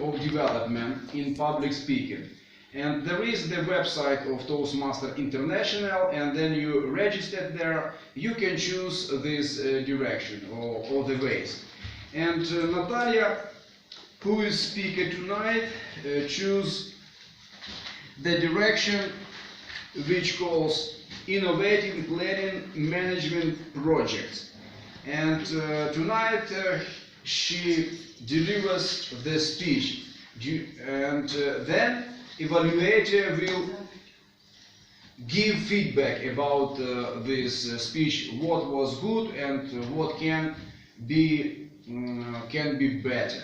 of development in public speaking. And there is the website of Toastmaster International, and then you register there, you can choose this direction or the ways. And Natalia, who is speaker tonight, choose the direction which calls innovative planning management projects. And tonight she delivers the speech, and then evaluator will give feedback about this speech, what was good and what can be better.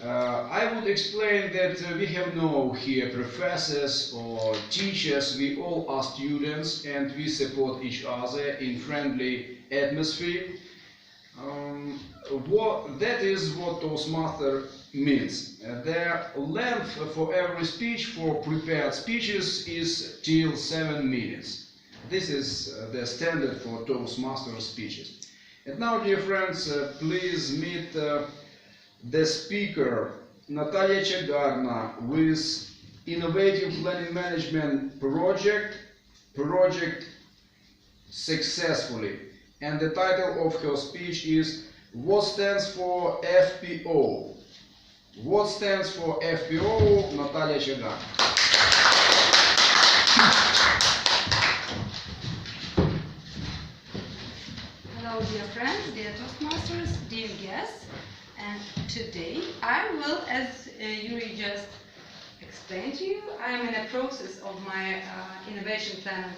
I would explain that we have no here professors or teachers, we all are students and we support each other in friendly atmosphere. That is what Toastmaster means. The length for every speech, for prepared speeches, is till 7 minutes. This is the standard for Toastmaster speeches. And now, dear friends, please meet the speaker, Natalia Chagarna, with Innovative Planning Management Project Successfully. And the title of her speech is What Stands for FPO? What stands for FPO? Natalia Chagarna. Hello, dear friends, dear Toastmasters, dear guests. And today I will, as Yuri just explained to you, I am in a process of my innovation plan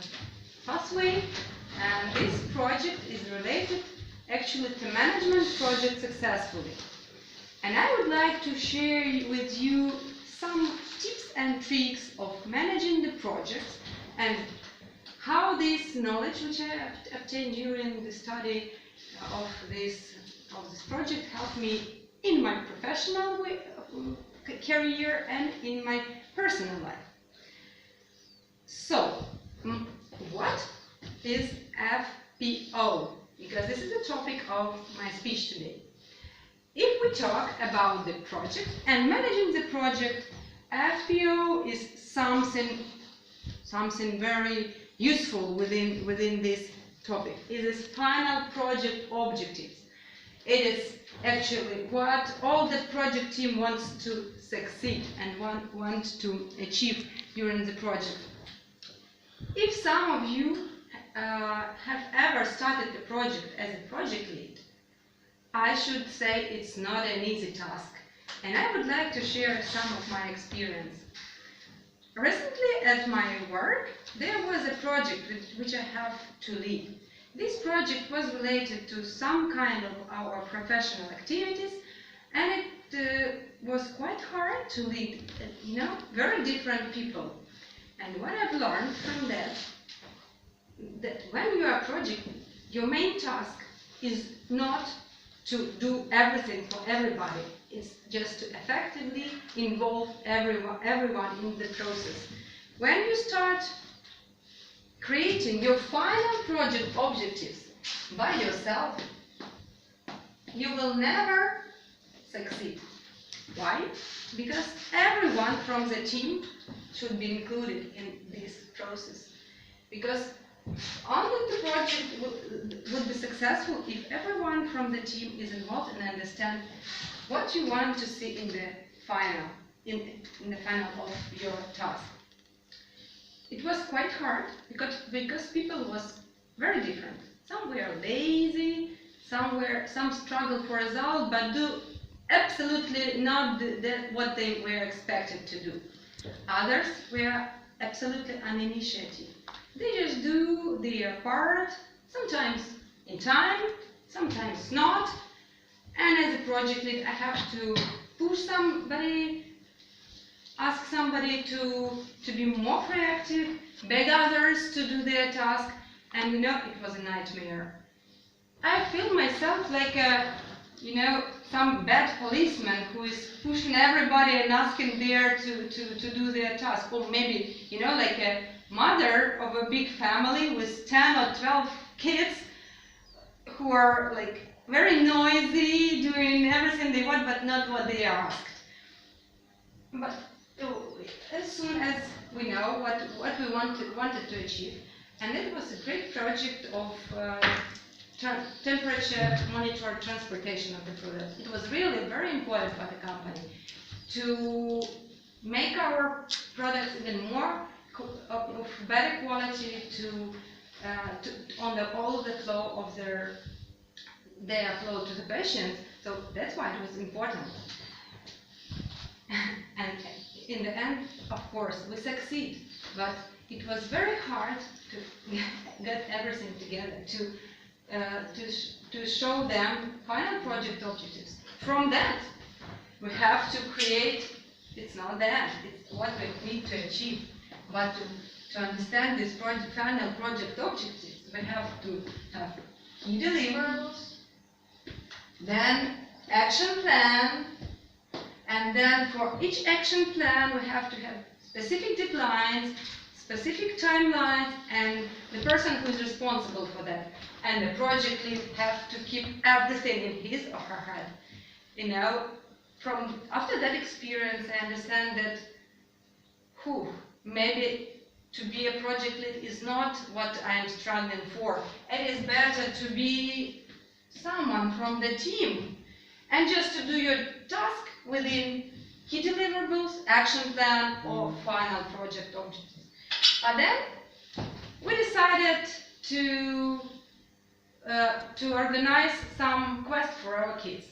pathway, and this project is related actually to management project successfully. And I would like to share with you some tips and tricks of managing the projects and how this knowledge which I obtained during the study of this project helped me in my professional career and in my personal life. So, what is FPO? Because this is the topic of my speech today. If we talk about the project and managing the project, FPO is something very useful within this topic. It is final project objectives. It is actually what all the project team wants to succeed and wants to achieve during the project. If some of you have ever started a project as a project lead, I should say it's not an easy task, and I would like to share some of my experience. Recently at my work, there was a project which I have to lead. This project was related to some kind of our professional activities, and it was quite hard to lead, very different people. And what I've learned from that when you are a project, your main task is not to do everything for everybody. It's just to effectively involve everyone in the process. When you start creating your final project objectives by yourself, you will never succeed. Why? Because everyone from the team should be included in this process. Because only the project would be successful if everyone from the team is involved and understand what you want to see in the final, in the final of your task. It was quite hard because people was very different. Some were lazy, some struggled for result, but do absolutely not what they were expected to do. Others were absolutely uninitiative. They just do their part, sometimes in time, sometimes not. And as a project lead, I have to push somebody, ask somebody to be more proactive, beg others to do their task, and it was a nightmare. I feel myself like some bad policeman who is pushing everybody and asking there to do their task, or maybe like a mother of a big family with 10 or 12 kids who are like very noisy, doing everything they want but not what they are asked. But as soon as we know what we wanted to achieve, and it was a great project of temperature monitored transportation of the product. It was really very important for the company to make our products even more of better quality on all the flow of their flow to the patients. So that's why it was important. And in the end, of course, we succeed. But it was very hard to get everything together, to show them final project objectives. From that, we have to create, it's not that, it's what we need to achieve. But to understand this final project objectives, we have to have key deliverables, then action plan, and then for each action plan we have to have specific deadlines, specific timelines, and the person who is responsible for that. And the project lead have to keep everything in his or her head. You know, after that experience, I understand that maybe to be a project lead is not what I am struggling for. It is better to be someone from the team and just to do your task within key deliverables, action plan, or final project objectives. But then we decided to organize some quest for our kids.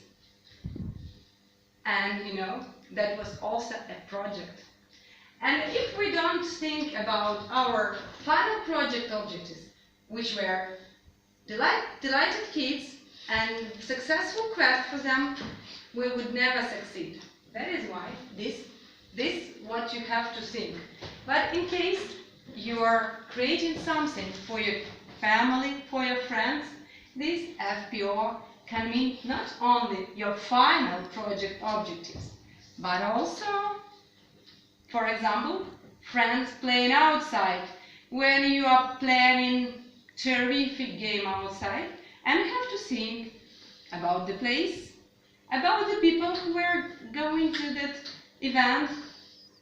And you know, that was also a project. And if we don't think about our final project objectives, which were delighted kids and successful quest for them, we would never succeed. That is why this what you have to think. But in case you are creating something for your family, for your friends, this FPO can mean not only your final project objectives, but also, for example, friends playing outside. When you are planning terrific game outside, and you have to think about the place, about the people who are going to that event,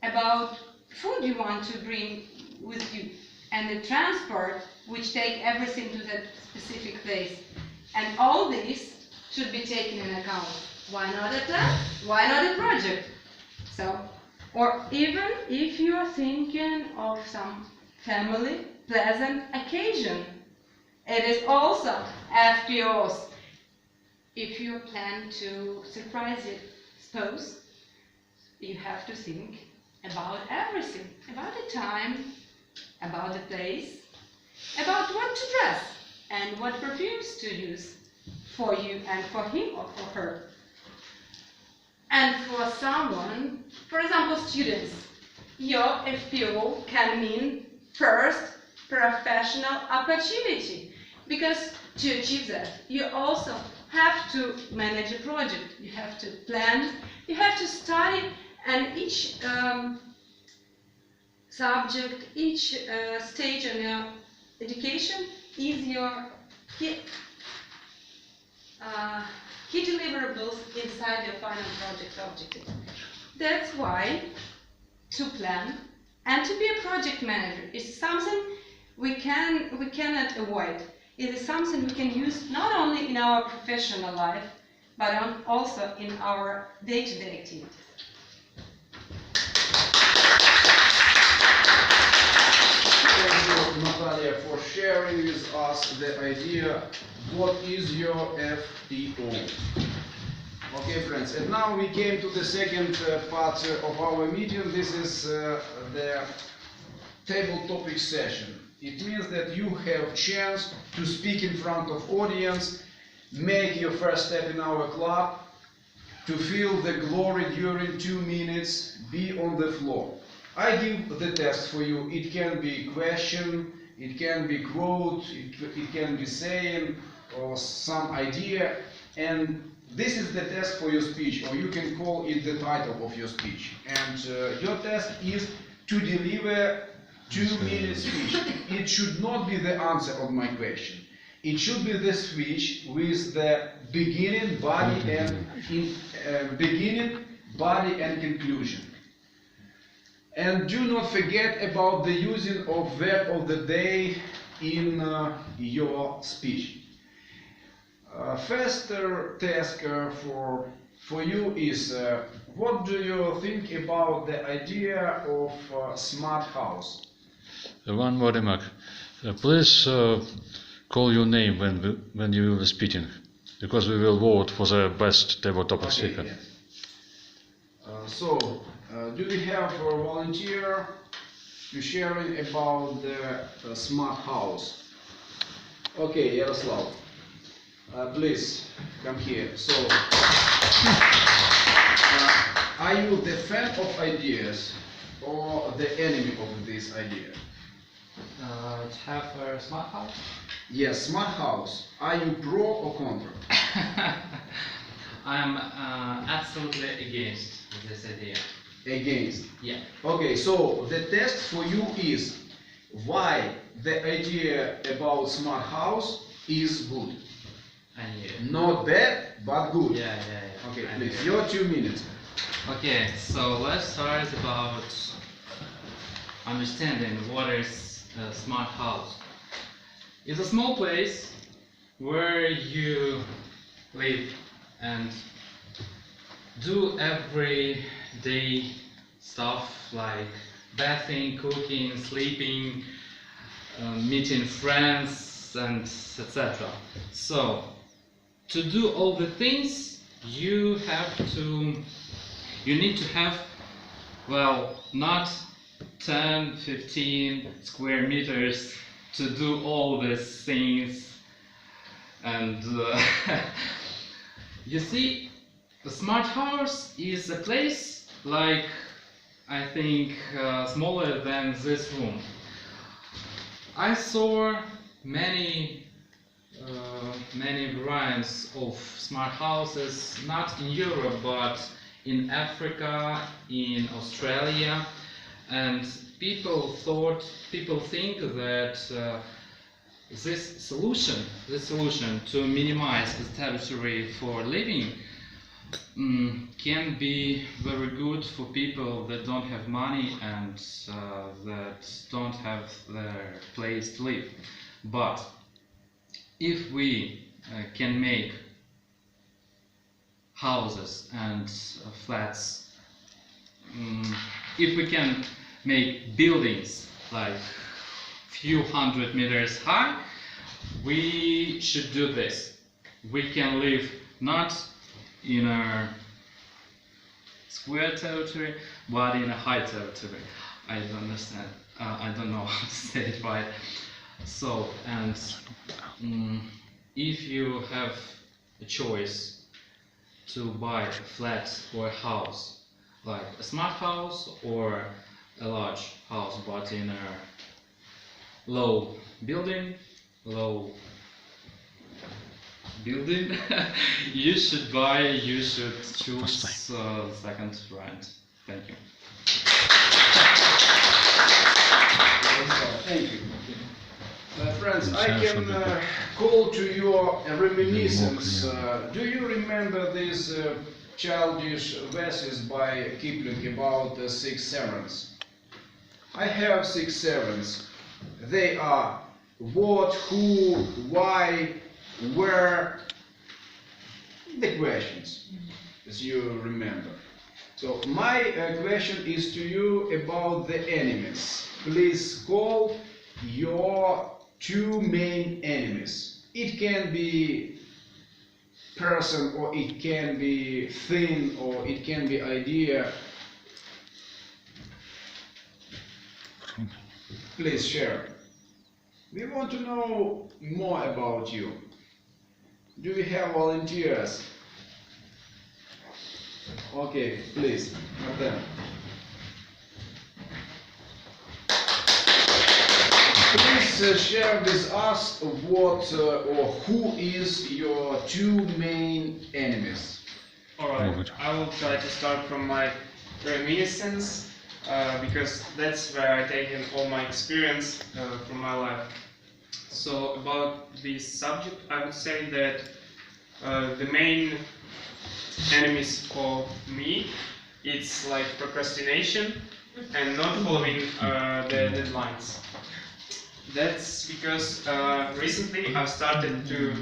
about food you want to bring with you, and the transport which take everything to that specific place. And all this should be taken in account. Why not a plan? Why not a project? So, or even if you are thinking of some family pleasant occasion, it is also FPOs. If you plan to surprise your spouse, you have to think about everything, about the time, about the place, about what to dress and what perfumes to use for you and for him or for her. And for someone, for example, students, your FPO can mean first professional opportunity, because to achieve that, you also have to manage a project, you have to plan, you have to study, and each subject, each stage in your education is your key deliverables inside your final project objective. That's why to plan and to be a project manager is something we cannot avoid. It is something we can use not only in our professional life, but also in our day-to-day activities. Thank you, Natalia, for sharing with us the idea, what is your FPO? Okay, friends, and now we came to the second part of our meeting. This is the table topic session. It means that you have chance to speak in front of audience, make your first step in our club, to feel the glory during 2 minutes, be on the floor. I give the test for you. It can be question, it can be quote, it can be saying or some idea, and this is the test for your speech, or you can call it the title of your speech. And your test is to deliver 2-minute speech. It should not be the answer of my question. It should be the speech with the beginning, body, and conclusion. And do not forget about the using of verb of the day in your speech. First task for you is what do you think about the idea of smart house? One more remark. Please call your name when you will be speaking, because we will vote for the best table topic speaker. Yes. So, do we have a volunteer to sharing about the smart house? Okay, Yaroslav, please come here. So, are you the fan of ideas or the enemy of this idea? To have a smart house? Yes, smart house. Are you pro or contra? I'm absolutely against this idea. Against. Yeah. Okay, so the test for you is why the idea about smart house is good. And Not bad, but good. yeah. Okay, I please, knew. your 2 minutes. Okay, so let's start about understanding what is a smart house. It's a small place where you live and do everyday stuff like bathing, cooking, sleeping, meeting friends, and etc. So, to do all the things, you need to have, well, not 10, 15 square meters to do all these things. And you see, the smart house is a place like, I think, smaller than this room. I saw many variants of smart houses, not in Europe but in Africa, in Australia, and people think that this solution to minimize the territory for living can be very good for people that don't have money and that don't have their place to live. But if we can make houses and flats, if we can make buildings like few hundred meters high, we should do this. We can live not in a square territory, but in a high territory. I don't understand. I don't know how to say it right. So, and if you have a choice to buy a flat or a house, like a smart house or a large house, but in a low building, you should choose second variant. Thank you. Thank you. Friends, I can call to your reminiscence. Do you remember these childish verses by Kipling about the 6 servants? I have 6 servants. They are what, who, why, where, the questions, as you remember. So my question is to you about the enemies. Please call your 2 main enemies. It can be person, or it can be thing, or it can be idea. Please share. We want to know more about you. Do we have volunteers? Okay, please, Marta. Please share with us what or who is your 2 main enemies. Alright, I will try to start from my reminiscence, because that's where I take in all my experience from my life. So about this subject, I would say that the main enemies for me, it's like procrastination and not following the deadlines. That's because recently I've started to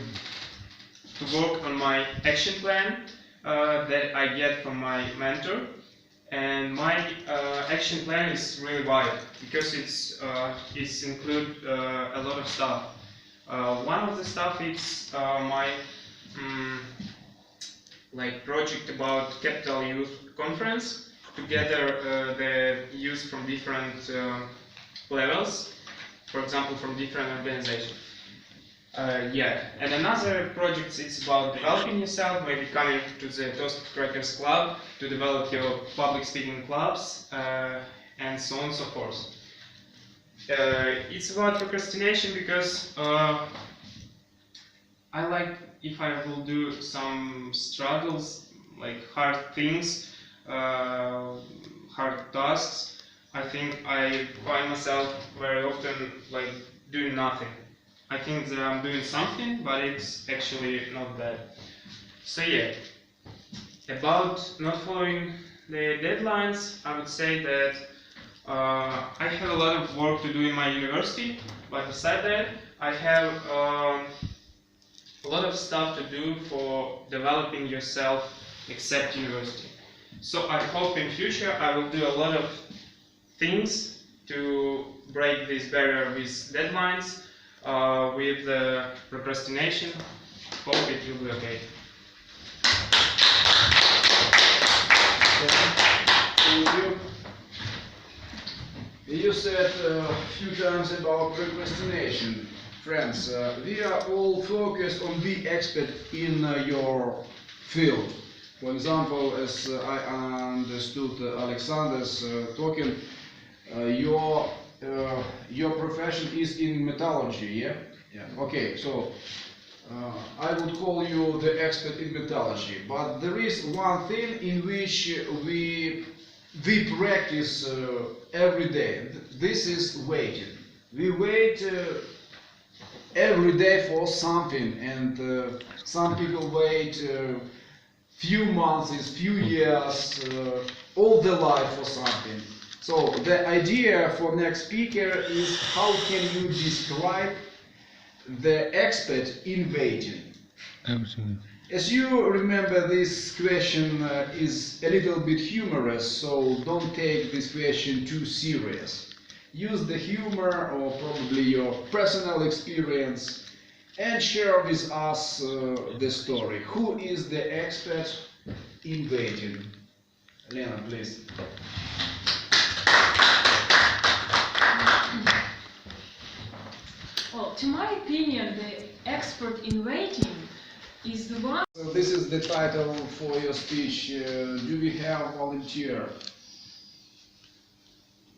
work on my action plan that I get from my mentor, and my action plan is really wide because it's include a lot of stuff. One of the stuff is my like project about capital youth conference to gather the youth from different levels, for example from different organizations. Yeah, and another project is about developing yourself, maybe coming to the Toast Crackers Club to develop your public speaking clubs, and so on and so forth. It's about procrastination because I like if I will do some struggles, like hard things, hard tasks, I think I find myself very often like doing nothing. I think that I'm doing something, but it's actually not that. So yeah, about not following the deadlines, I would say that I have a lot of work to do in my university, but beside that, I have a lot of stuff to do for developing yourself except university. So I hope in future I will do a lot of things to break this barrier with deadlines, with procrastination. Hope it will be okay. Thank you. You said a few times about procrastination. Friends, we are all focused on being expert in your field. For example, as I understood Alexander's talking, your profession is in metallurgy, yeah? Yeah. Okay, so I would call you the expert in metallurgy, but there is one thing in which we practice every day. This is waiting. We wait every day for something, and some people wait few months, few years, all their life for something. So the idea for next speaker is how can you describe the expert in waiting? As you remember, this question is a little bit humorous, so don't take this question too serious. Use the humor or probably your personal experience and share with us the story. Who is the expert in waiting? Lena, please. Well, to my opinion, the expert in waiting is the one. So this is the title for your speech. Do we have volunteer?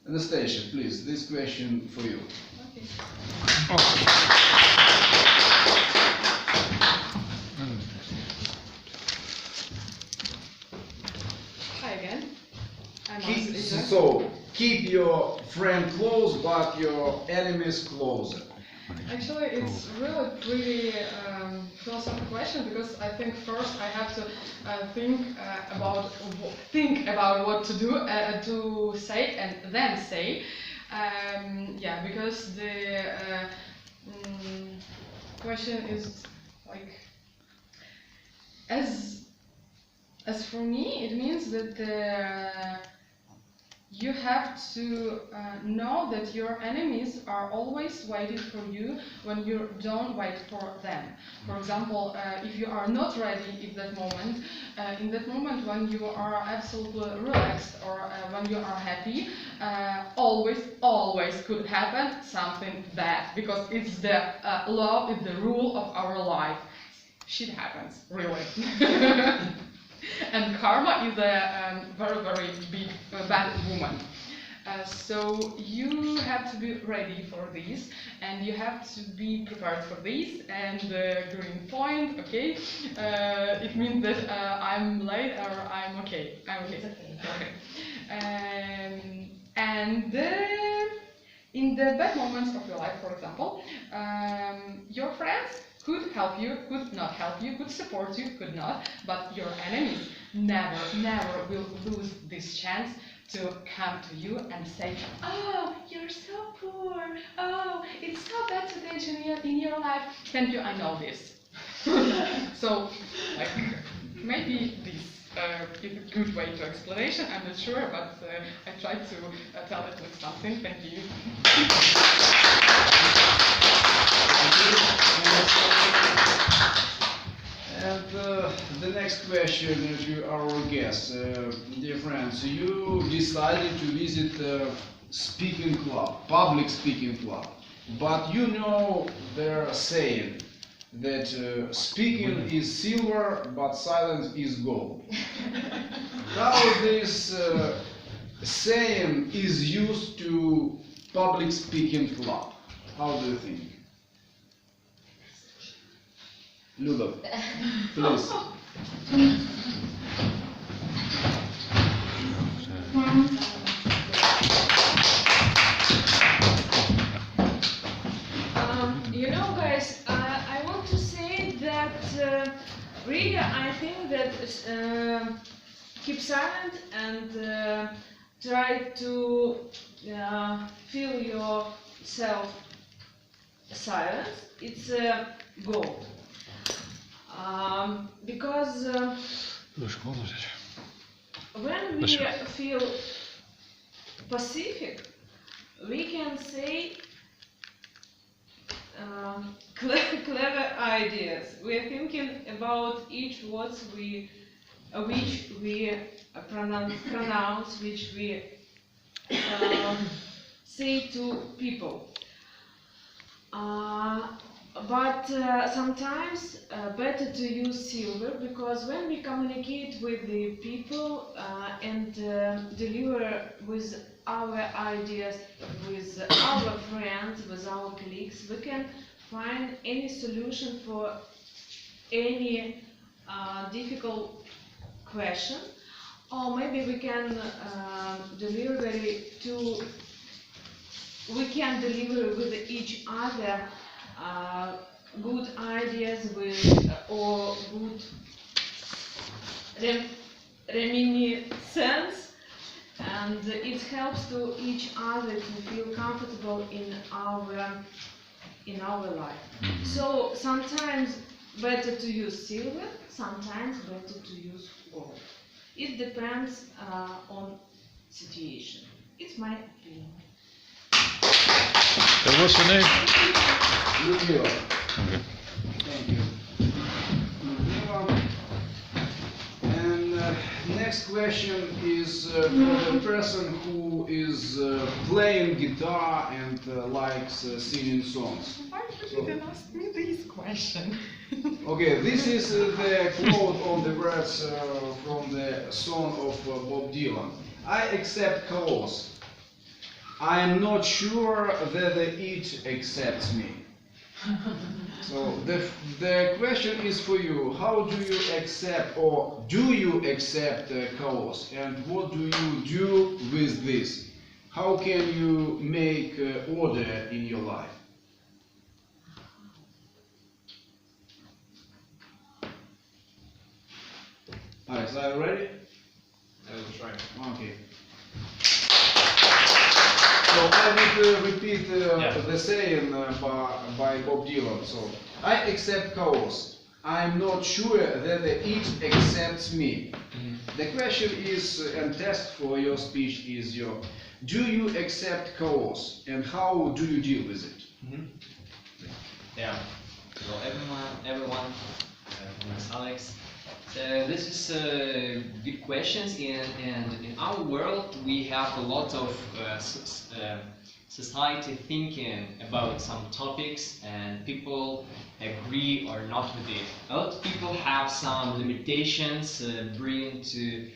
Anastasia, please, this question for you. Okay. Hi again. I'm Anastasia. So, keep your friend close, but your enemies closer. Actually, it's really pretty philosophical question because I think first I have to think about what to do, to say, and then say. Yeah, because the question is like as for me, it means that you have to know that your enemies are always waiting for you when you don't wait for them. For example, if you are not ready in that moment when you are absolutely relaxed or when you are happy, always could happen something bad, because it's the law, it's the rule of our life. Shit happens, really. And karma is a very big bad woman. So you have to be ready for this, and you have to be prepared for this. And the green point, okay, it means that I'm late or I'm okay. I'm okay. Okay. And in the bad moments of your life, for example, your friends could help you, could not help you, could support you, could not, but your enemies never will lose this chance to come to you and say, oh, you're so poor, oh, it's so bad situation in your life. Thank you, I know this. So, like, maybe this is a good way to explanation, I'm not sure, but I tried to tell it with something. Thank you. And the next question to our guests, dear friends, you decided to visit a speaking club, public speaking club, but you know their saying that speaking is silver, but silence is gold. How this saying is used to public speaking club? How do you think? Ludo, please. You know, guys, I want to say that really I think that keep silent and try to feel yourself silent. It's a goal. Because when we feel pacific, we can say clever ideas. We are thinking about each words which we pronounce, which we say to people. But sometimes better to use silver, because when we communicate with the people and deliver with our ideas, with our friends, with our colleagues, we can find any solution for any difficult question, or maybe we can deliver with each other good ideas or good reminiscence, and it helps to each other to feel comfortable in our life. So sometimes better to use silver, sometimes better to use gold. It depends on situation. It's my opinion. What's your name? Ludmila. Okay. Thank you. Ludmila. And next question is for the person who is playing guitar and likes singing songs. Why you didn't ask me this question? Okay, this is the quote on the words from the song of Bob Dylan. I accept chaos. I am not sure whether it accepts me. So the question is for you: how do you accept, or do you accept chaos, and what do you do with this? How can you make order in your life? Alex, are you ready? I will try. Okay. So I will repeat the saying by Bob Dylan. So I accept chaos. I'm not sure that it accepts me. The question is, and test for your speech is do you accept chaos, and how do you deal with it? Yeah. So everyone, my name is Alex. This is good questions, and in our world we have a lot of society thinking about some topics, and people agree or not with it. A lot of people have some limitations bring to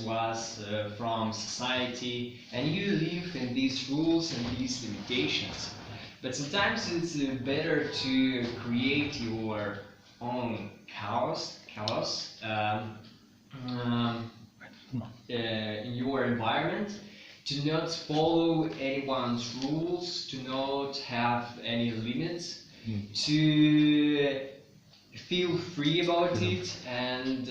us from society, and you live in these rules and these limitations. But sometimes it's better to create your own chaos in your environment, to not follow anyone's rules, to not have any limits, to feel free about it, and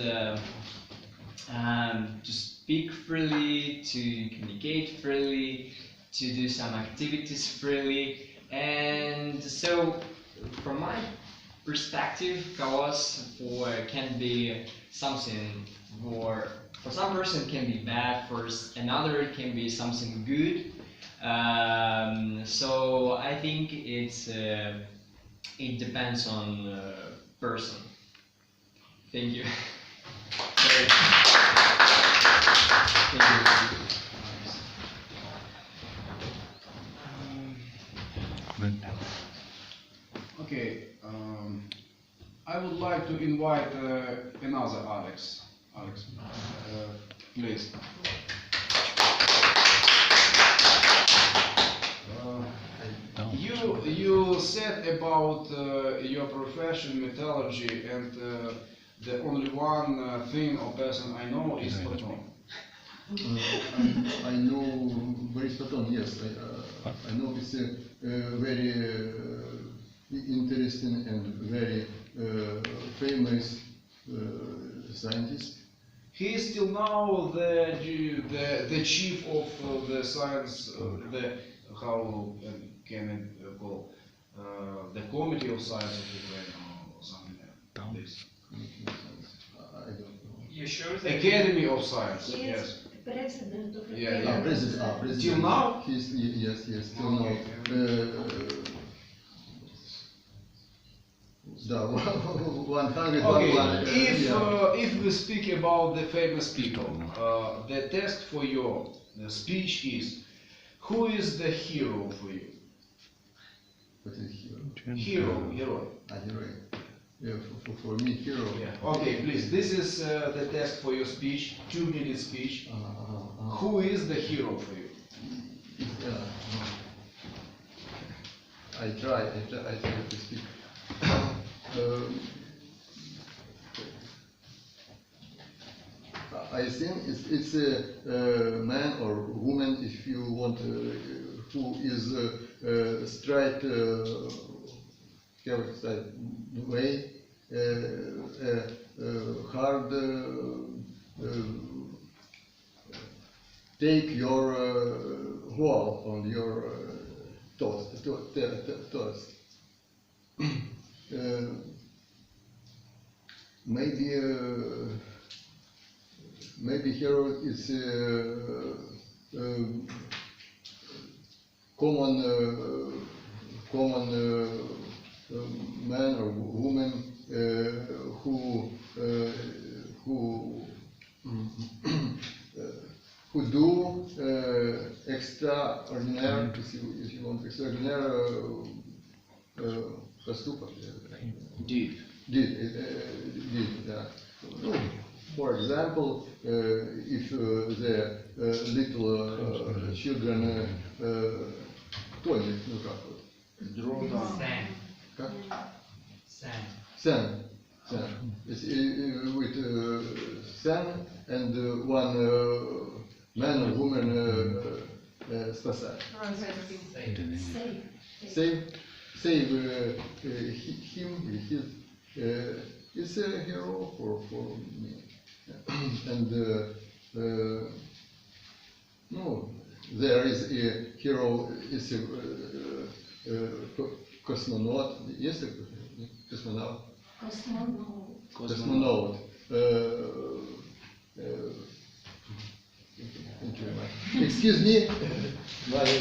just speak freely, to communicate freely, to do some activities freely. And so, from my perspective, chaos can be something for some person can be bad, for another it can be something good. So I think it depends on person. Thank you. Sorry. Thank you. Okay, I would like to invite another Alex. Alex, please. You said about your profession, metallurgy, and the only one thing or person I know is Platon. I know Boris Platon, yes. I know it's a very interesting and very famous scientist. He is still now the chief of the science, how can it call, the committee of science of Ukraine or something like this. I don't know. You sure that Academy of Science, yes. President of Yeah. President. Till now? Yes, till Okay. now. 100. Okay, Yeah. if we speak about the famous people, the test for your speech is, who is the hero for you? What is hero? Hero. Hero. Yeah, for me, hero. Yeah. Okay, please. This is the test for your speech, 2-minute speech. Who is the hero for you? I try to speak. I think it's a man or woman, if you want, who is straight, way, hard, take your wall on your toast. Maybe hero is common man or woman who do extraordinary, if you want, extraordinary поступок. Deed. For example, if the little children toilet, Draw down. sand. It's, with sand and one man or woman спасать. Save him, his. It's a hero for me. And no, there is a hero, is a cosmonaut. Yes, cosmonaut. Cosmonaut. Thank you very much. Excuse me. Okay,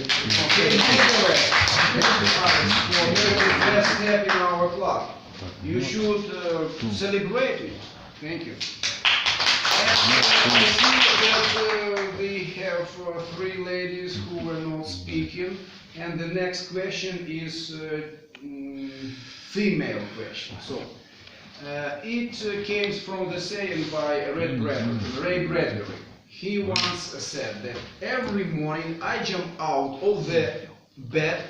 for the first step in our club. You should celebrate it. Thank you. And I see that we have 3 ladies who were not speaking, and the next question is female question. So it came from the saying by Ray Bradbury. He once said that every morning I jump out of the bed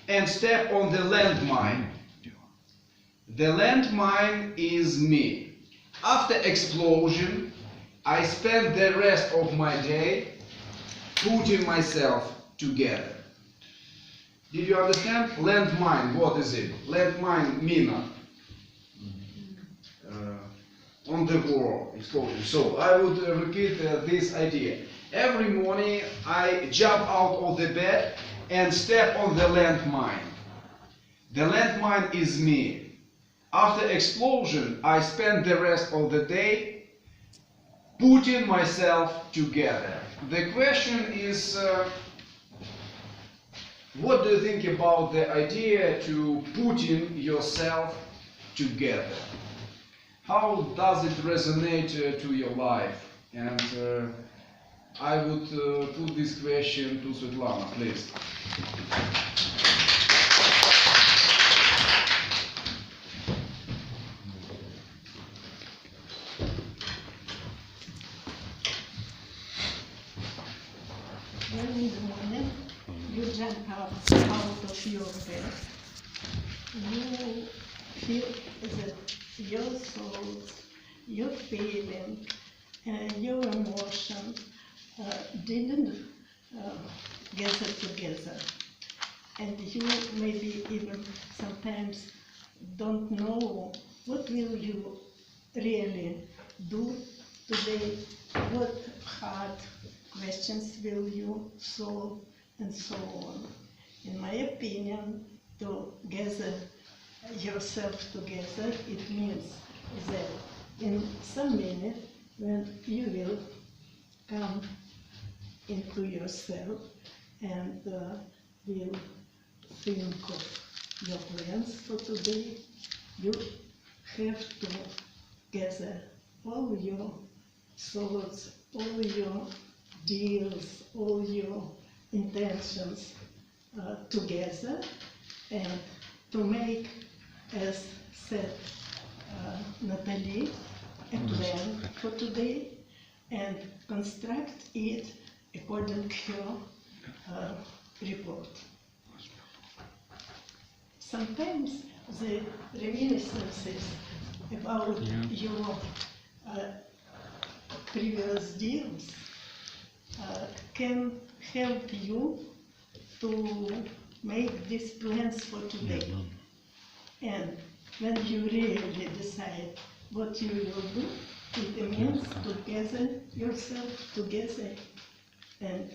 and step on the landmine. The landmine is me. After explosion, I spend the rest of my day putting myself together. Did you understand? Landmine, what is it? Landmine, mina. on the war explosion. So I would repeat this idea. Every morning I jump out of the bed and step on the landmine. The landmine is me. After explosion, I spend the rest of the day putting myself together. The question is, what do you think about the idea to putting yourself together? How does it resonate to your life? And I would put this question to Svetlana, please. When in the morning you jump out of your bed, you feel that your thoughts, your feeling, your emotion didn't gather together. And you maybe even sometimes don't know what will you really do today, what hard questions will you solve, and so on. In my opinion, to gather yourself together, it means that in some minute when you will come into yourself and will think of your plans for today, you have to gather all your thoughts, all your deals, all your intentions together, and to make, as said Natalie, a plan for today and construct it according to your report. Sometimes the reminiscences about your previous deals can help you to make these plans for today. And when you really decide what you will do, it means to gather yourself together and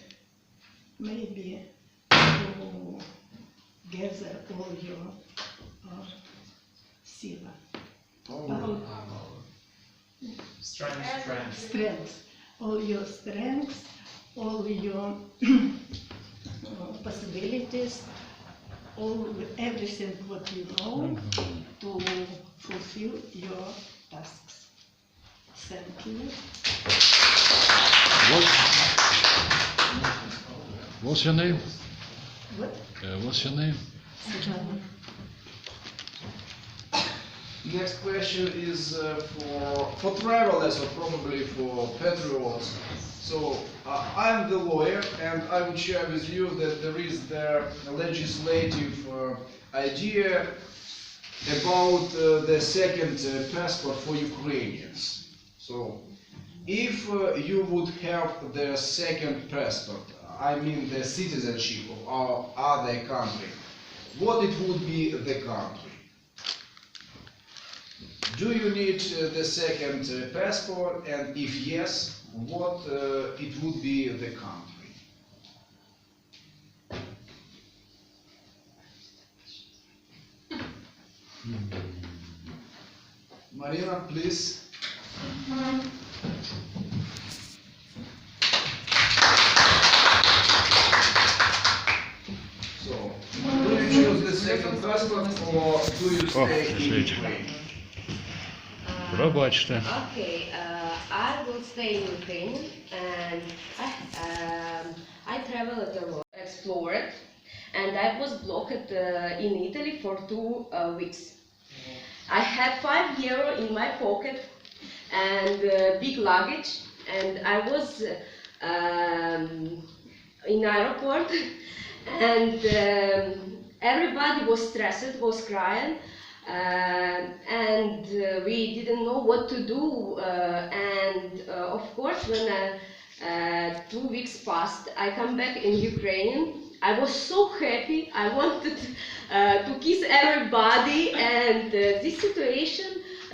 maybe to gather all your sila, strengths, all your strengths, all your possibilities, everything what you know to fulfill your tasks. Thank you. What's your name? What? What's your name? Svetlana. Next question is for travelers or probably for patriots. So I'm the lawyer, and I would share with you that there is the legislative idea about the second passport for Ukrainians. So if you would have the second passport, I mean the citizenship of our other country, what it would be the country? Do you need the second passport, and if yes, what it would be the country? Marina, please. So, do you choose the second passport or do you stay in Ukraine? Пробачте. Okay, I will stay in Ukraine, and I traveled a lot, explored, and I was blocked in Italy for 2 weeks. I had €5 in my pocket and big luggage, and I was in airport, and everybody was stressed, was crying. And we didn't know what to do, and of course when 2 weeks passed, I come back in Ukraine. I was so happy, I wanted to kiss everybody, and this situation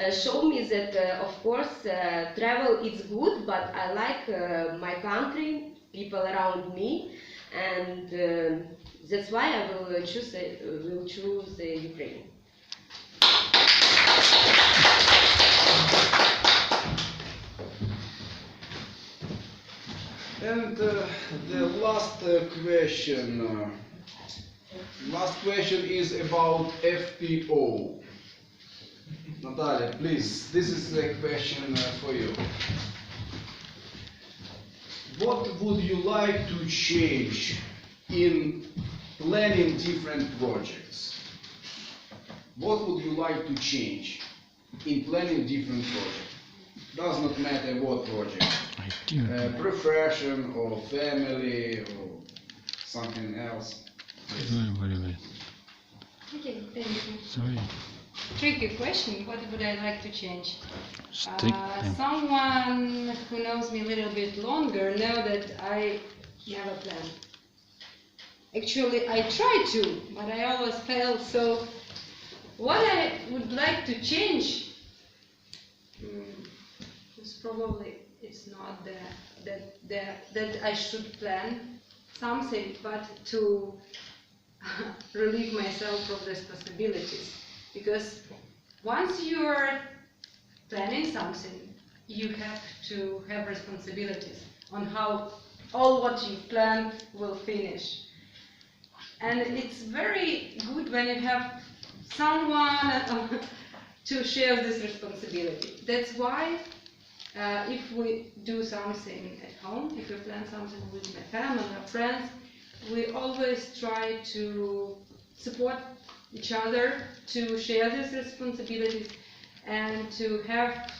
show me that, of course, travel is good, but I like my country, people around me, and that's why I will choose Ukraine. And the last question is about FPO. Natalia, please, this is the question for you. What would you like to change in planning different projects? What would you like to change in planning different projects? Does not matter what project. Profession or family or something else. Yes. Okay, thank you. Sorry. Tricky question. What would I like to change? Strict. Someone who knows me a little bit longer know that I never plan. Actually, I try to, but I always fail. So, what I would like to change is probably it's not that I should plan something, but to relieve myself from responsibilities. Because once you are planning something, you have to have responsibilities on how all what you plan will finish. And it's very good when you have someone to share this responsibility. That's why if we do something at home, if we plan something with my family or friends, we always try to support each other, to share these responsibilities, and to have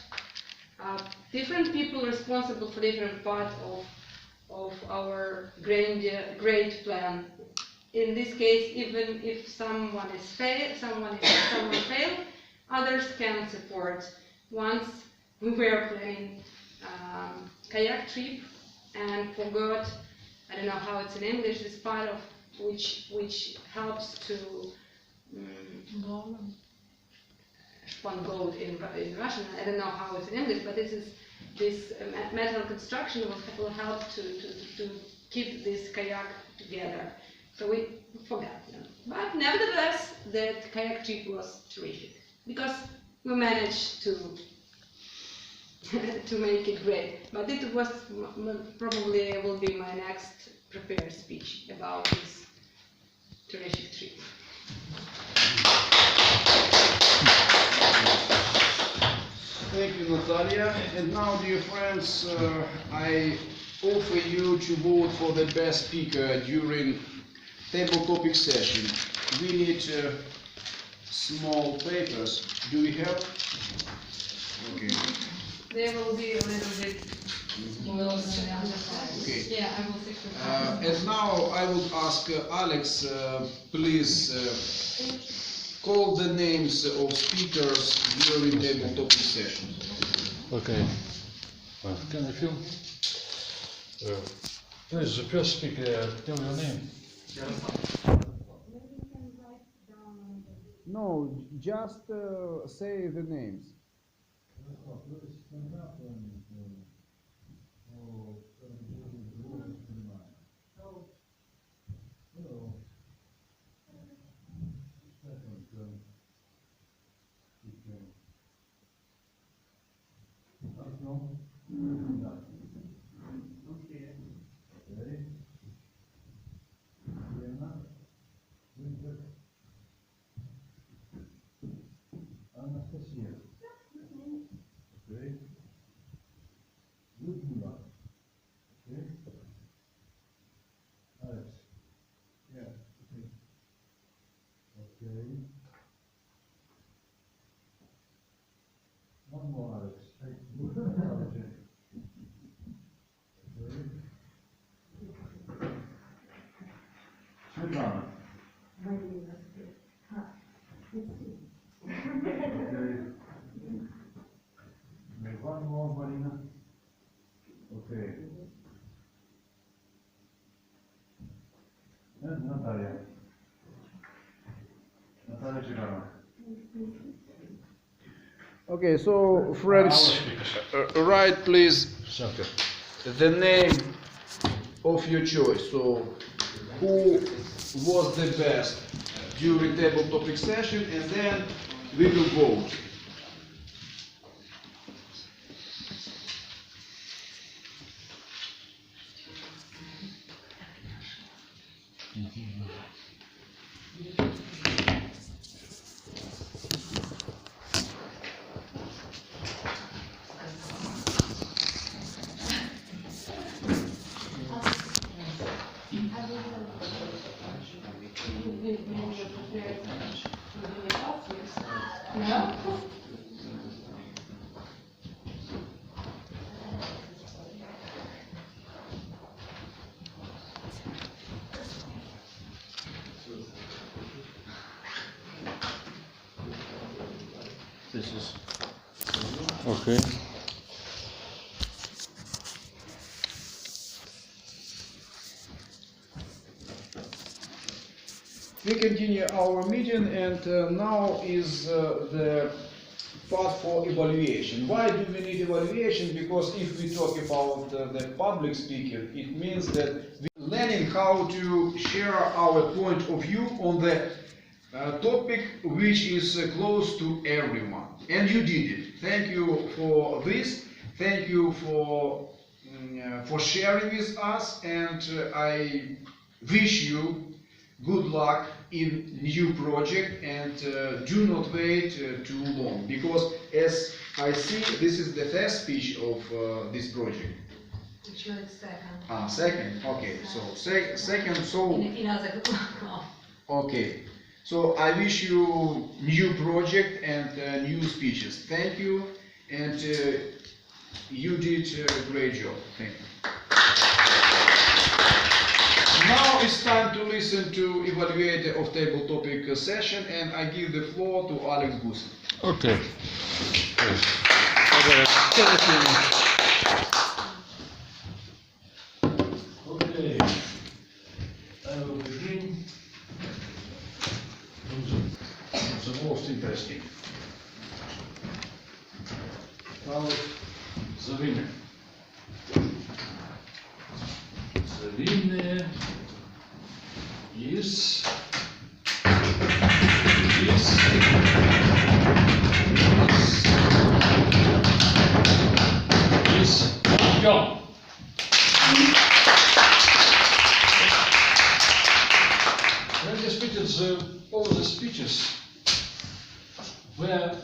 different people responsible for different parts of our great plan. In this case, even if someone fail, others can support. Once we were planning kayak trip and forgot, I don't know how it's in English, this part of which helps to Spangold in Russian. I don't know how it's in English, but this metal construction will help to keep this kayak together. So we forgot them. But nevertheless, the kayak trip was terrific because we managed to make it great. But it was probably will be my next prepared speech about this terrific trip. Thank you, Natalia. And now, dear friends, I offer you to vote for the best speaker during table topic session. We need small papers. Do we have? Okay. They will be a little bit smaller than the other side. Okay. Yeah, I will fix it. And now I would ask Alex, please call the names of speakers during table topic session. Okay. Well, can I film? Please, the first speaker, tell your name. No, just say the names. One more, Marina. Okay. And Natalia. Natalia Chigana. Okay, so friends, write please the name of your choice. So, who was the best during table topic session, and then we will vote. This is Okay. We continue our meeting, and now is the part for evaluation. Why do we need evaluation? Because if we talk about the public speaking, it means that we're learning how to share our point of view on the topic which is close to everyone. And you did it. Thank you for this. Thank you for sharing with us, and I wish you good luck in new project, and do not wait too long, because as I see, this is the first speech of this project. Actually, it's second. Second, okay, so second, so In other okay, so I wish you new project and new speeches. Thank you, and you did a great job. Thank you. Now it's time to listen to evaluate the off-table topic session, and I give the floor to Alex Gusin. Okay. Okay, I will begin from the most interesting. About the winner. The winner is John. When the speeches, all the speeches were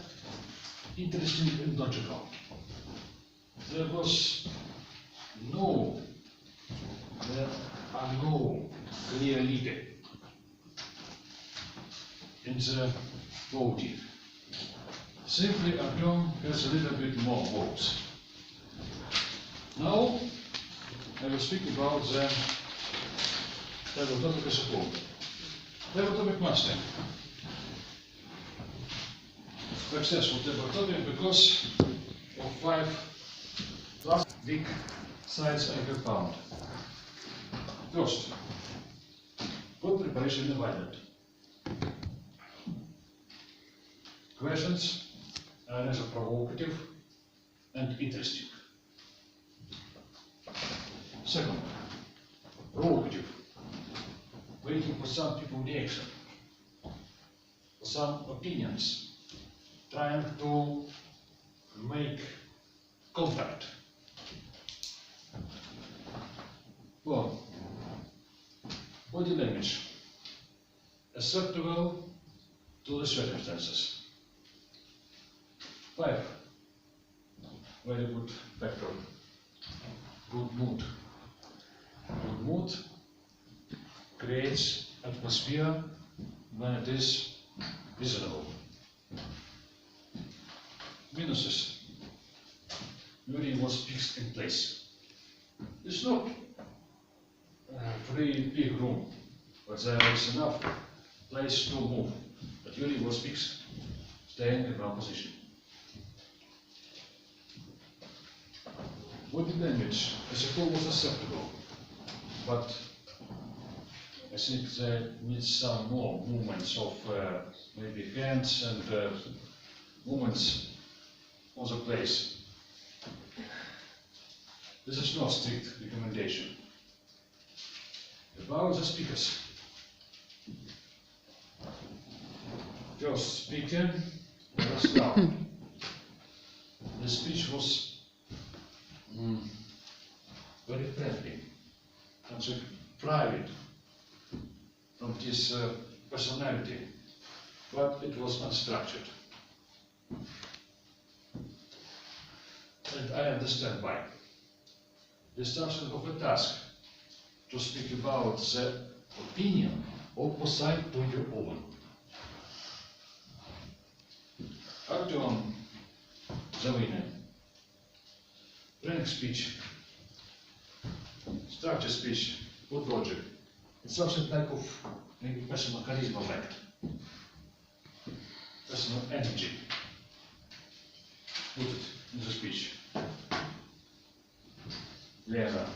interesting and logical. There are no clear leader in the voting. Simply Artyom has a little bit more votes. Now I will speak about the table topic as a whole. Table topic master. Successful table topic because of 5 big sites I have found. First, good preparation environment. Questions are rather provocative and interesting. Second, provocative, waiting for some people's reaction, for some opinions, trying to make contact. Well, body language, acceptable to the circumstances. 5, very good factor, good mood. Good mood creates atmosphere when it is reasonable. Minuses. Yuri was fixed in place. It's not a very big room, but there is enough place to move. But Yuri was fixed, staying in one position. Body language as a whole was acceptable, but I think there needs some more movements of maybe hands and movements on the place. This is not strict recommendation. About the speakers. First speaker was down. The speech was very friendly and so private from his personality, but it was unstructured. And I understand why. The structure of a task to speak about the opinion opposite to your own. Action, заявление, frank speech, structured speech, good logic. It's some type of maybe personal charisma, like personal energy. Put it in the speech. Lena.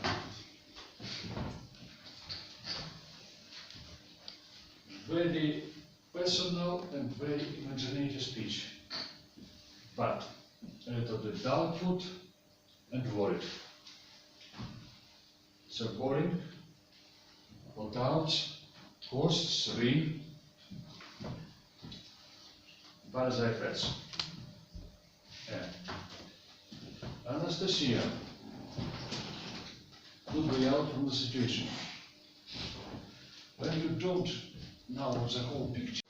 Very personal and very imaginative speech, but a little bit doubtful and worried. So boring, put out, cost 3, butterfly effects. Anastasia, good way out from the situation. When you don't know the whole picture.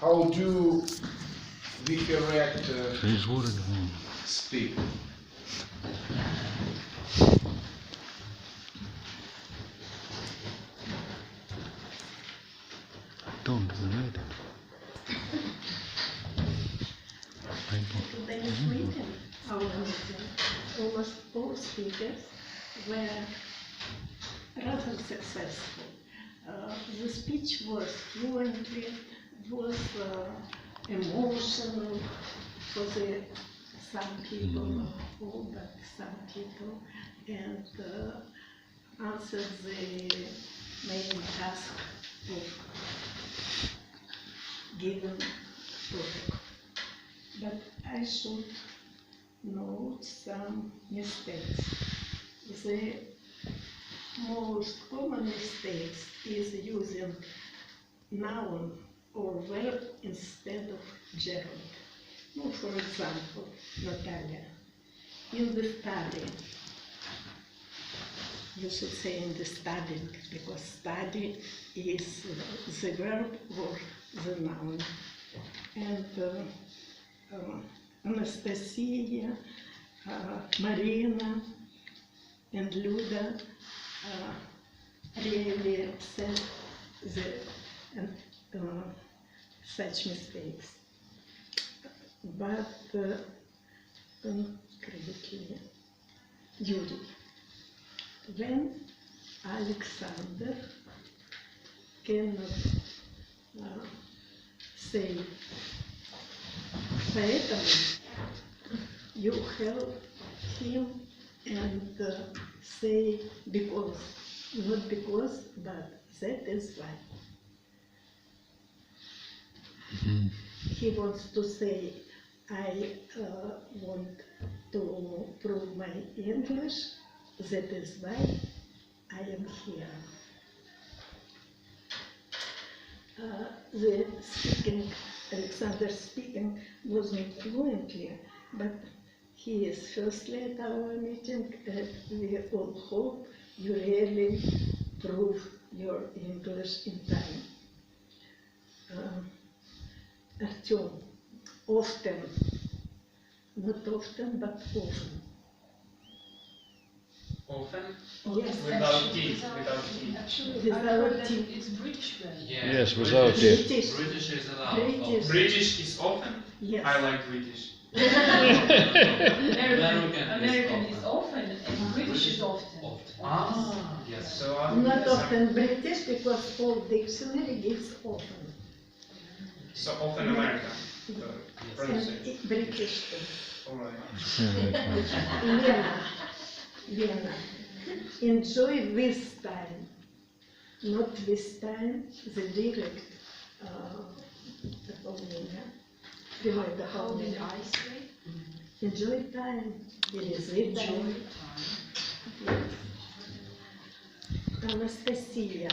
How do we correct speak? Don't read it. Today's meeting, our meeting, almost all speakers were rather successful. The speech was fluently, was emotional for some people, all but some people, and answered the main task of given topic. But I should note some mistakes. The most common mistakes is using noun or verb instead of gerund. No, for example, Natalia, in the study, you should say in the studying, because study is the verb or the noun. And Anastasia, Marina, and Luda really said such mistakes. But critically, Yuri, when Alexander cannot say поэтому, you help him and say because, not because, but that is why. He wants to say, I want to prove my English, that is why I am here. The speaking, Alexander's speaking wasn't fluently, but he is firstly at our meeting, and we all hope you really prove your English in time. Artyom, often, not often, but often. Often? Yes. Without T. Without T. Actually, without T. It's British then. Yeah. Yes, without it. British is allowed. British. British is often? Yes. I like British. American is often and British is often. Ah, yes. So Not often British, because all dictionary gives often. So often American. And Pronunciation. British too. All right. Lena, enjoy this time, not this time, the direct дополнение. How did I say? Enjoy time. It is enjoy time. Anastasia.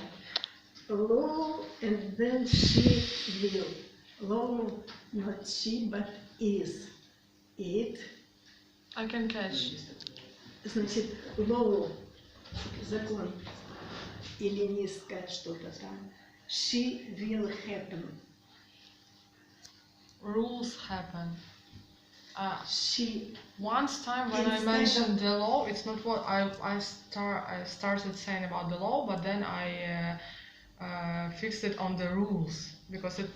Low and then she will. Low, not she, but is. It. I can catch. Значит, low, закон, или низко что-то там. She will happen. Rules happen. She. Once time when I Instead mentioned the law, it's not what I started saying about the law, but then I fixed it on the rules because it's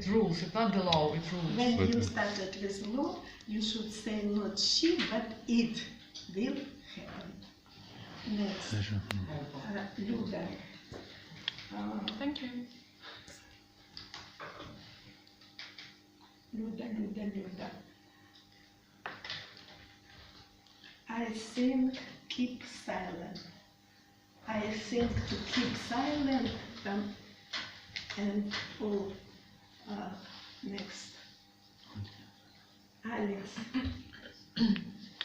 rules. It's not the law. It's rules. When you started with law, you should say not she, but it will happen. Next, Luda. Thank you. Luda. I think keep silent. I think to keep silent and all. Next. Alex.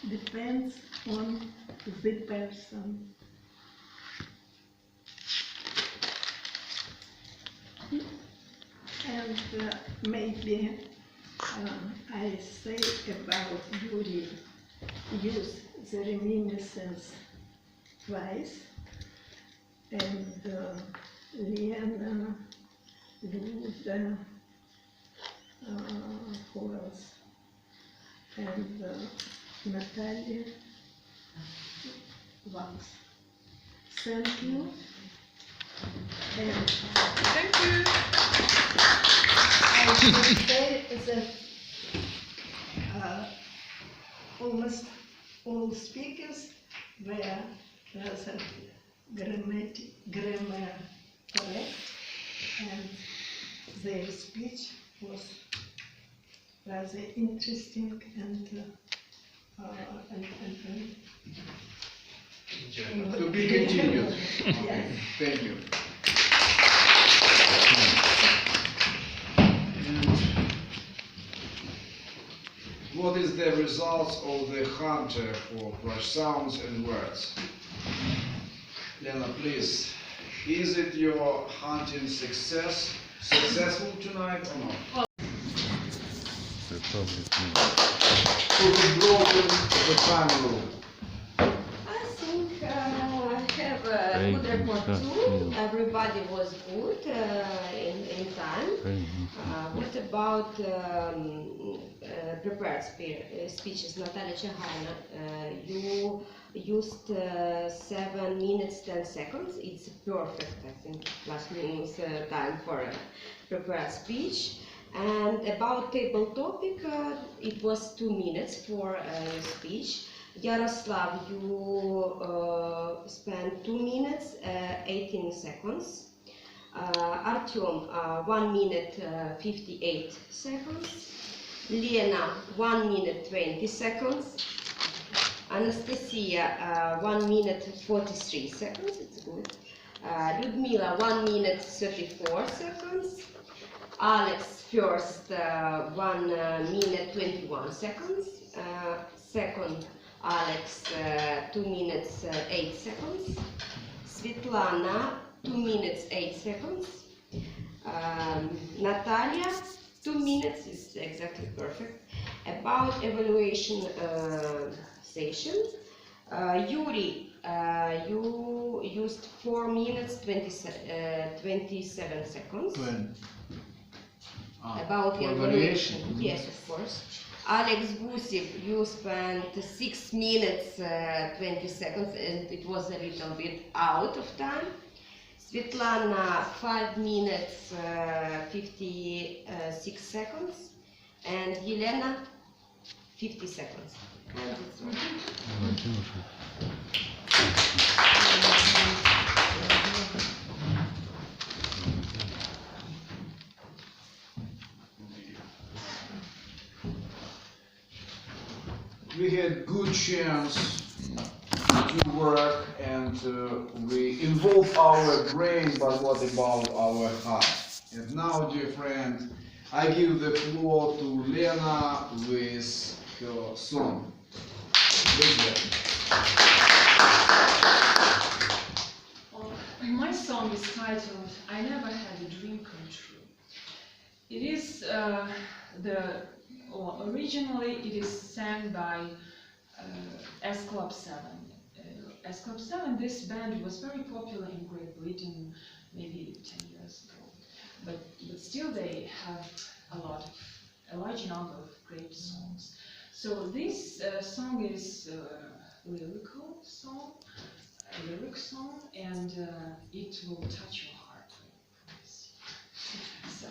Depends on the person. And maybe I say about Yuri, use the reminiscence twice, and Lena, Luda, who else? And Natalia once. Thank you. And Thank you. I should say that almost all speakers were rather grammar correct, and their speech was rather interesting and To be continued. Yes. Thank you. What is the results of the hunter for fresh sounds and words? Lena, please. Is it your hunting successful tonight or not? Who has broken the time rule? I think I have a good report too. Everybody was good in time. What about prepared speeches? Natalia Chehana, you used 7 minutes 10 seconds. It's perfect, I think, last minute's time for a prepared speech. And about table topic, it was 2 minutes for your speech. Yaroslav, you spent 2 minutes 18 seconds. Artyom, 1 minute 58 seconds. Lena, 1 minute 20 seconds. Anastasia, 1 minute 43 seconds. It's good. Ludmila, 1 minute 34 seconds. Alex, first 1 minute 21 seconds. Second, Alex, 2 minutes 8 seconds. Svetlana, 2 minutes 8 seconds. Natalia, 2 minutes is exactly perfect. About evaluation session, Yuri, you used 4 minutes 27 seconds. When? About the evaluation. Yes, of course. Alex Gusev, you spent 6 minutes 20 seconds and it was a little bit out of time. Svetlana, 5 minutes 56 seconds. And Yelena, 50 seconds. And that's all. We had good chance to work and we involve our brain, but what about our heart? And now, dear friend, I give the floor to Lena with her song. My song is titled "I Never Had a Dream Come True." It is originally it is sang by S Club 7. S Club 7, this band was very popular in Great Britain maybe 10 years ago, but still they have a large number of great songs. So this song is a lyric song, and it will touch your heart, I promise you. So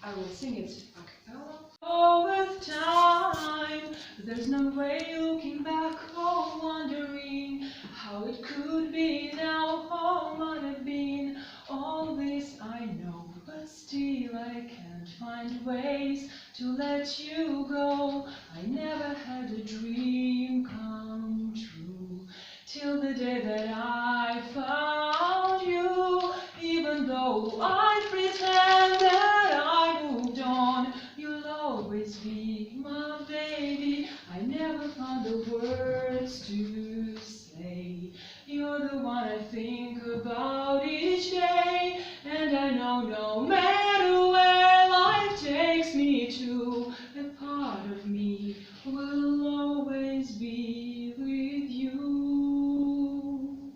I will sing it a cappella. Oh, with time, there's no way looking back, oh, wondering how it could be now, how might have been. All this I know, but still I can't find ways to let you go. I never had a dream come true till the day that I found you. Even though I pretend that I moved on, you'll always be my baby. I never found the words to say. You're the one I think about each day, and I know no matter where life takes me to, a part of me will always be with you.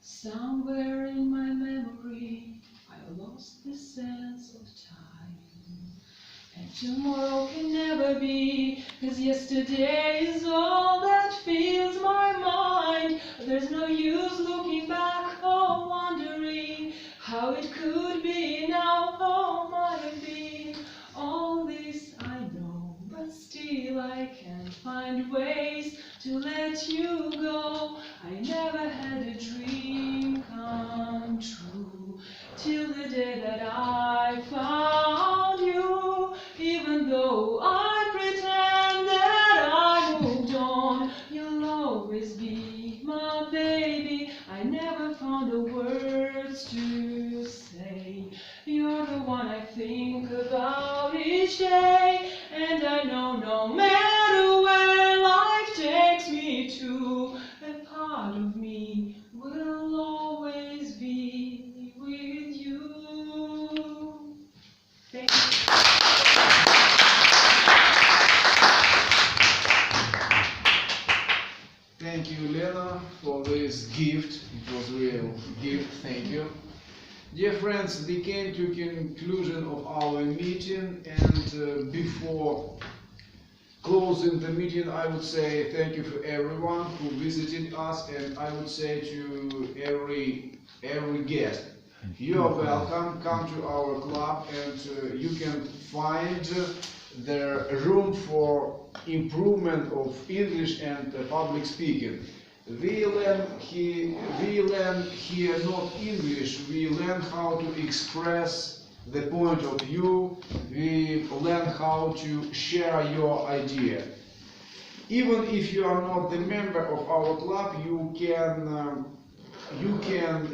Somewhere in my memory, I lost the sense of time, and tomorrow can never be, 'cause yesterday is all that fills my mind. There's no use looking back or wondering how it could be now, how might have been. All this I know, but still I can't find ways to let you go. I never had a dream come true till the day that I found you. Even though I pretend that I moved on, you'll always be my baby. I never found the words to say. You're the one I think about each day, and I know no matter where life takes me to, a part of me will always be with you. Thank you. Thank you, Lena, for this gift. It was a real gift. Thank you. Dear friends, we came to conclusion of our meeting, and before closing the meeting, I would say thank you for everyone who visited us, and I would say to every guest, you are welcome. Come to our club, and you can find the room for improvement of English and public speaking. We learn here not English, we learn how to express the point of view, we learn how to share your idea. Even if you are not the member of our club, you can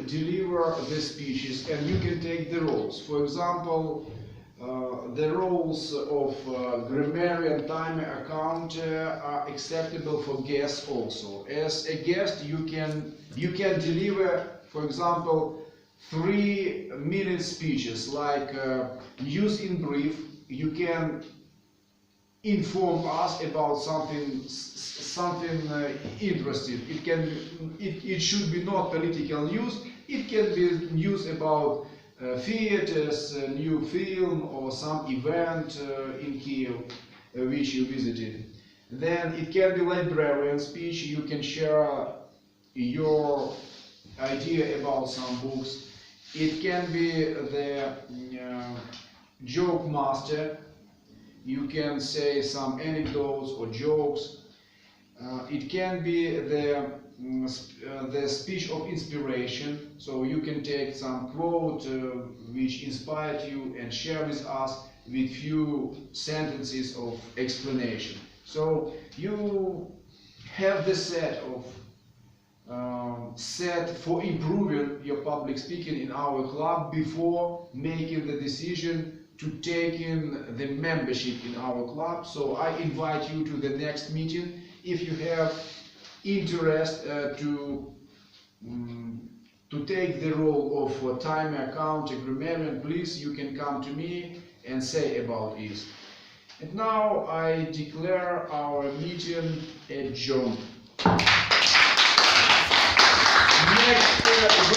deliver the speeches and you can take the roles. For example, the roles of grammarian, timer, accountant are acceptable for guests also. As a guest, you can deliver, for example, 3-minute speeches like news in brief. You can inform us about something interesting. It should be not political news. It can be news about theaters, a new film, or some event in Kiev which you visited. Then it can be librarian speech. You can share your idea about some books. It can be the joke master. You can say some anecdotes or jokes. It can be the speech of inspiration, so you can take some quote which inspired you and share with us with few sentences of explanation. So you have the set for improving your public speaking in our club before making the decision to take in the membership in our club. So I invite you to the next meeting. If you have interest to take the role of time account agreement, please, you can come to me and say about it. And now I declare our meeting adjourned. Next